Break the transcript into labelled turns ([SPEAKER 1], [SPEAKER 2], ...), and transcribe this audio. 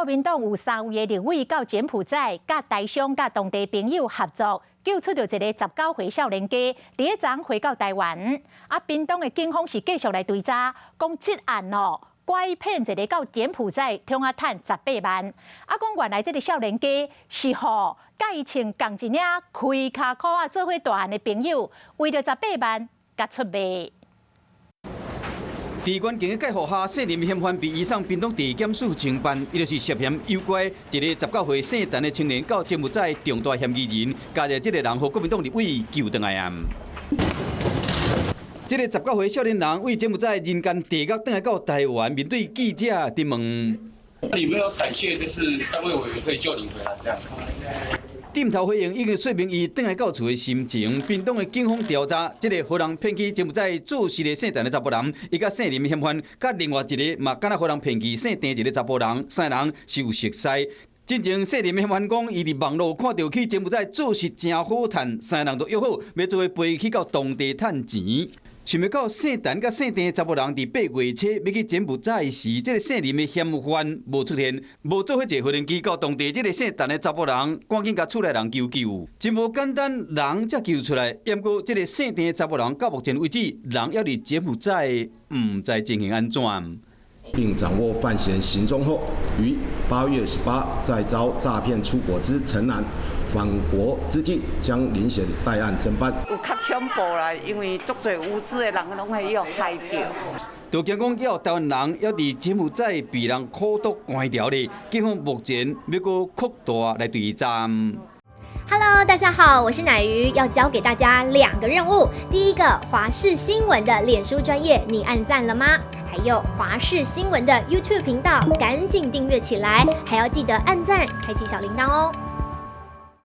[SPEAKER 1] 民党有3位的立委到柬埔寨，甲台商、甲当地朋友合作，救出了一个19岁少年家，第一站回到台湾。屏东的警方是继续来追查，讲这案拐骗一个到柬埔寨，通啊赚18万。讲原来这个少年家是甲伊穿同一领开卡裤做伙大汉的朋友，为了18万，甲出卖。
[SPEAKER 2] 在关警的介护下，姓林嫌犯被移送屏东地检署侦办，伊就是涉嫌诱拐一个19岁姓陈的青年到柬埔寨重大嫌疑人，加入这个人和国民党立委救回来案。这个19岁少年人为柬埔寨人间地狱，回来到台湾，面对记者提问。
[SPEAKER 3] 有没有感谢就是3位委员可以救你回来这样？
[SPEAKER 2] 点头回应，已经说明伊回来到厝的心情。屏东的警方调查，这个互人骗去柬埔寨做事的姓陈的查甫人，伊甲姓林嫌犯，甲另外一个嘛，敢若互人骗去姓丁一个查甫人，三人是有熟识。真正姓林嫌犯讲，伊伫网络看到去柬埔寨做事真好赚，三人都约好要做伙飞去到当地赚钱。想要到姓陈甲姓丁查甫人伫8月初要去柬埔寨时，这个姓林的嫌犯无出现，无做伙坐飞机到当地。这个姓陈的查甫人赶紧甲厝内人求救，真无简单，人才救出来。不过这个姓丁的查甫人到目前为止，人还伫柬埔寨，唔知情形安怎。
[SPEAKER 4] 并掌握犯嫌行踪后，于8月18在遭诈骗出国之陈男返国之际，将林嫌带案侦办。
[SPEAKER 5] 有较恐怖啦，因为足侪无知的人拢会用害掉。
[SPEAKER 2] 就惊讲，要台湾人要伫柬埔寨被人苦毒关掉咧，警方目前要搁扩大来追查。
[SPEAKER 6] Hello， 大家好，我是乃瑜，要教给大家2个任务。第一个，华视新闻的脸书专页，你按赞了吗？还有华视新闻的 YouTube 频道，赶紧订阅起来，还要记得按赞，开启小铃铛哦。